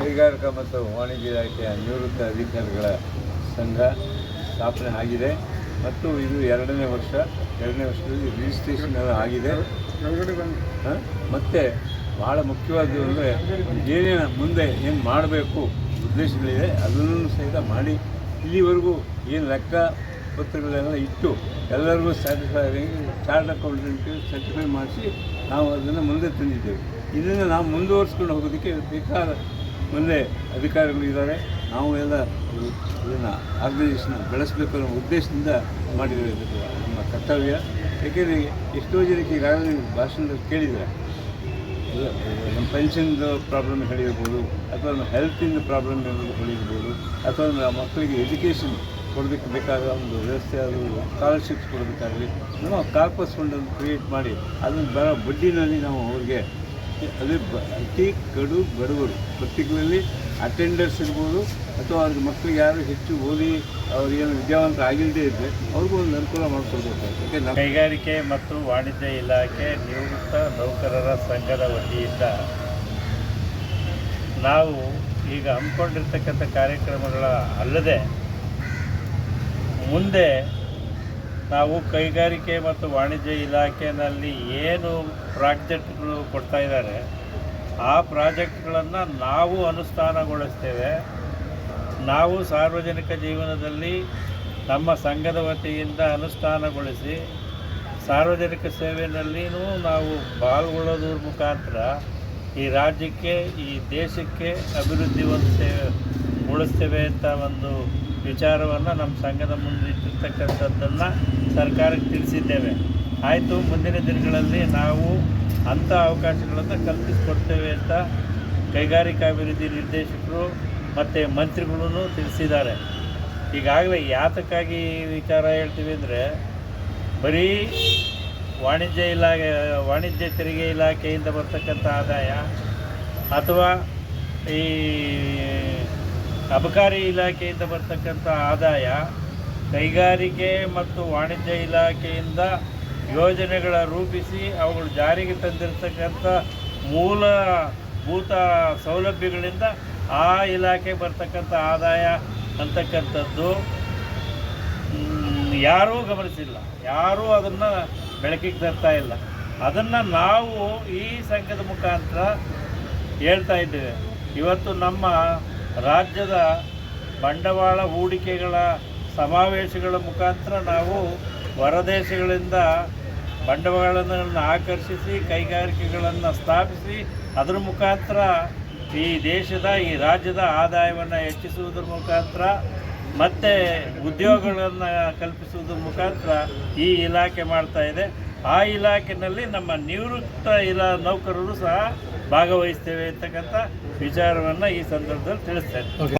ಕೈಗಾರಿಕಾ ಮತ್ತು ವಾಣಿಜ್ಯ ಇಲಾಖೆಯ ನಿವೃತ್ತ ಅಧಿಕಾರಿಗಳ ಸಂಘ ಸ್ಥಾಪನೆ ಆಗಿದೆ ಮತ್ತು ಇದು ಎರಡನೇ ವರ್ಷದಲ್ಲಿ ರಿಜಿಸ್ಟ್ರೇಷನ್ ಆಗಿದೆ. ಮತ್ತು ಭಾಳ ಮುಖ್ಯವಾದ್ದು ಅಂದರೆ ಏನೇನು ಮುಂದೆ ಏನು ಮಾಡಬೇಕು ಉದ್ದೇಶಗಳಿದೆ ಅದನ್ನು ಸಹಿತ ಮಾಡಿ ಇಲ್ಲಿವರೆಗೂ ಏನು ಲೆಕ್ಕ ಪತ್ರಗಳೆಲ್ಲ ಇಟ್ಟು ಎಲ್ಲರಿಗೂ ಸ್ಯಾಟಿಸ್ಫೈ ಚಾರ್ಟ್ ಅಕೌಂಟೆಂಟ್ ಸರ್ಟಿಫೈ ಮಾಡಿಸಿ ನಾವು ಅದನ್ನು ಮುಂದೆ ತಂದಿದ್ದೇವೆ. ಇದನ್ನು ನಾವು ಮುಂದುವರಿಸ್ಕೊಂಡು ಹೋಗೋದಕ್ಕೆ ಬೇಕಾದ ಮುಂದೆ ಅಧಿಕಾರಿಗಳು ಇದ್ದಾರೆ. ನಾವು ಎಲ್ಲ ಇದನ್ನು ಆರ್ಗನೈಸೇಷನ್ ಬೆಳೆಸಬೇಕು ಅನ್ನೋ ಉದ್ದೇಶದಿಂದ ಮಾಡಿರೋದು ನಮ್ಮ ಕರ್ತವ್ಯ. ಏಕೆಂದರೆ ಎಷ್ಟೋ ಜನಕ್ಕೆ ಈಗಾಗಲೇ ಭಾಷಣದಲ್ಲಿ ಕೇಳಿದರೆ ನಮ್ಮ ಪೆನ್ಷನ್ದು ಪ್ರಾಬ್ಲಮ್ ಹೇಳಿರ್ಬೋದು, ಅಥವಾ ನಮ್ಮ ಹೆಲ್ತಿಂದ ಪ್ರಾಬ್ಲಮ್ ಹೇಳಿರ್ಬೋದು, ಅಥವಾ ನಮ್ಮ ಮಕ್ಕಳಿಗೆ ಎಜುಕೇಷನ್ ಕೊಡೋದಕ್ಕೆ ಬೇಕಾದ ಒಂದು ವ್ಯವಸ್ಥೆ, ಅದು ಸ್ಕಾಲರ್ಶಿಪ್ಸ್ ಕೊಡೋದಕ್ಕಾಗಲಿ ನಾವು ಕಾರ್ಪಸ್ ಫಂಡನ್ನು ಕ್ರಿಯೇಟ್ ಮಾಡಿ ಅದನ್ನು ಬರೋ ಬಡ್ಡಿನಲ್ಲಿ ನಾವು ಅವ್ರಿಗೆ ಅದೇ ಅತಿ ಕಡು ಬಡವರು ಪರ್ಟಿಕ್ಯುಲರ್ಲಿ ಅಟೆಂಡರ್ಸ್ ಇರ್ಬೋದು, ಅಥವಾ ಅವ್ರಿಗೆ ಮಕ್ಕಳಿಗೆ ಯಾರು ಹೆಚ್ಚು ಓದಿ ಅವ್ರಿಗೇನು ವಿದ್ಯಾವಂತರ ಆಗಿಲ್ಲದೇ ಇದ್ದರೆ ಅವ್ರಿಗೂ ಒಂದು ಅನುಕೂಲ ಮಾಡಿಕೊಡ್ಬೇಕು. ಯಾಕೆ ಕೈಗಾರಿಕೆ ಮತ್ತು ವಾಣಿಜ್ಯ ಇಲಾಖೆ ನಿವೃತ್ತ ನೌಕರರ ಸಂಘದ ವತಿಯಿಂದ ನಾವು ಈಗ ಹಮ್ಮಿಕೊಂಡಿರ್ತಕ್ಕಂಥ ಕಾರ್ಯಕ್ರಮಗಳ ಅಲ್ಲದೆ ಮುಂದೆ ನಾವು ಕೈಗಾರಿಕೆ ಮತ್ತು ವಾಣಿಜ್ಯ ಇಲಾಖೆಯಲ್ಲಿ ಏನು ಪ್ರಾಜೆಕ್ಟ್ಗಳು ಕೊಡ್ತಾ ಇದ್ದಾರೆ ಆ ಪ್ರಾಜೆಕ್ಟ್ಗಳನ್ನು ನಾವು ಅನುಷ್ಠಾನಗೊಳಿಸ್ತೇವೆ. ನಾವು ಸಾರ್ವಜನಿಕ ಜೀವನದಲ್ಲಿ ನಮ್ಮ ಸಂಘದ ವತಿಯಿಂದ ಅನುಷ್ಠಾನಗೊಳಿಸಿ ಸಾರ್ವಜನಿಕ ಸೇವೆಯಲ್ಲಿಯೂ ನಾವು ಪಾಲ್ಗೊಳ್ಳೋದ್ರ ಮುಖಾಂತರ ಈ ರಾಜ್ಯಕ್ಕೆ ಈ ದೇಶಕ್ಕೆ ಅಭಿವೃದ್ಧಿ ಗೊಳಿಸ್ತೇವೆ ಅಂತ ಒಂದು ವಿಚಾರವನ್ನು ನಮ್ಮ ಸಂಘದ ಮುಂದಿಟ್ಟಿರ್ತಕ್ಕಂಥದ್ದನ್ನು ಸರ್ಕಾರಕ್ಕೆ ತಿಳಿಸಿದ್ದೇವೆ. ಆಯಿತು, ಮುಂದಿನ ದಿನಗಳಲ್ಲಿ ನಾವು ಅಂಥ ಅವಕಾಶಗಳನ್ನು ಕಲ್ಪಿಸಿಕೊಡ್ತೇವೆ ಅಂತ ಕೈಗಾರಿಕಾಭಿವೃದ್ಧಿ ನಿರ್ದೇಶಕರು ಮತ್ತು ಮಂತ್ರಿಗಳೂ ತಿಳಿಸಿದ್ದಾರೆ. ಈಗಾಗಲೇ ಯಾತಕ್ಕಾಗಿ ಈ ವಿಚಾರ ಹೇಳ್ತೀವಿ ಅಂದರೆ, ಬರೀ ವಾಣಿಜ್ಯ ತೆರಿಗೆ ಇಲಾಖೆಯಿಂದ ಬರ್ತಕ್ಕಂಥ ಆದಾಯ ಅಥವಾ ಈ ಅಬಕಾರಿ ಇಲಾಖೆಯಿಂದ ಬರ್ತಕ್ಕಂಥ ಆದಾಯ, ಕೈಗಾರಿಕೆ ಮತ್ತು ವಾಣಿಜ್ಯ ಇಲಾಖೆಯಿಂದ ಯೋಜನೆಗಳ ರೂಪಿಸಿ ಅವುಗಳು ಜಾರಿಗೆ ತಂದಿರತಕ್ಕಂಥ ಮೂಲಭೂತ ಸೌಲಭ್ಯಗಳಿಂದ ಆ ಇಲಾಖೆ ಬರ್ತಕ್ಕಂಥ ಆದಾಯ ಅಂತಕ್ಕಂಥದ್ದು ಯಾರೂ ಗಮನಿಸಿಲ್ಲ, ಯಾರೂ ಅದನ್ನು ಬೆಳಕಿಗೆ ತರ್ತಾ ಇಲ್ಲ. ಅದನ್ನು ನಾವು ಈ ಸಂಘದ ಮುಖಾಂತರ ಹೇಳ್ತಾ ಇದ್ದೇವೆ. ಇವತ್ತು ನಮ್ಮ ರಾಜ್ಯದ ಬಂಡವಾಳ ಹೂಡಿಕೆಗಳ ಸಮಾವೇಶಗಳ ಮುಖಾಂತರ ನಾವು ಹೊರದೇಶಗಳಿಂದ ಬಂಡವಾಳಗಳನ್ನು ಆಕರ್ಷಿಸಿ ಕೈಗಾರಿಕೆಗಳನ್ನು ಸ್ಥಾಪಿಸಿ ಅದರ ಮುಖಾಂತರ ಈ ಈ ರಾಜ್ಯದ ಆದಾಯವನ್ನು ಹೆಚ್ಚಿಸುವುದರ ಮುಖಾಂತರ ಮತ್ತು ಉದ್ಯೋಗಗಳನ್ನು ಕಲ್ಪಿಸುವುದರ ಮುಖಾಂತರ ಈ ಇಲಾಖೆ ಮಾಡ್ತಾ ಇದೆ. ಆ ಇಲಾಖೆಯಲ್ಲಿ ನಮ್ಮ ನಿವೃತ್ತ ನೌಕರರು ಸಹ ಭಾಗವಹಿಸ್ತೇವೆ ಅಂತಕ್ಕಂಥ ವಿಚಾರವನ್ನು ಈ ಸಂದರ್ಭದಲ್ಲಿ ತಿಳಿಸ್ತೇನೆ.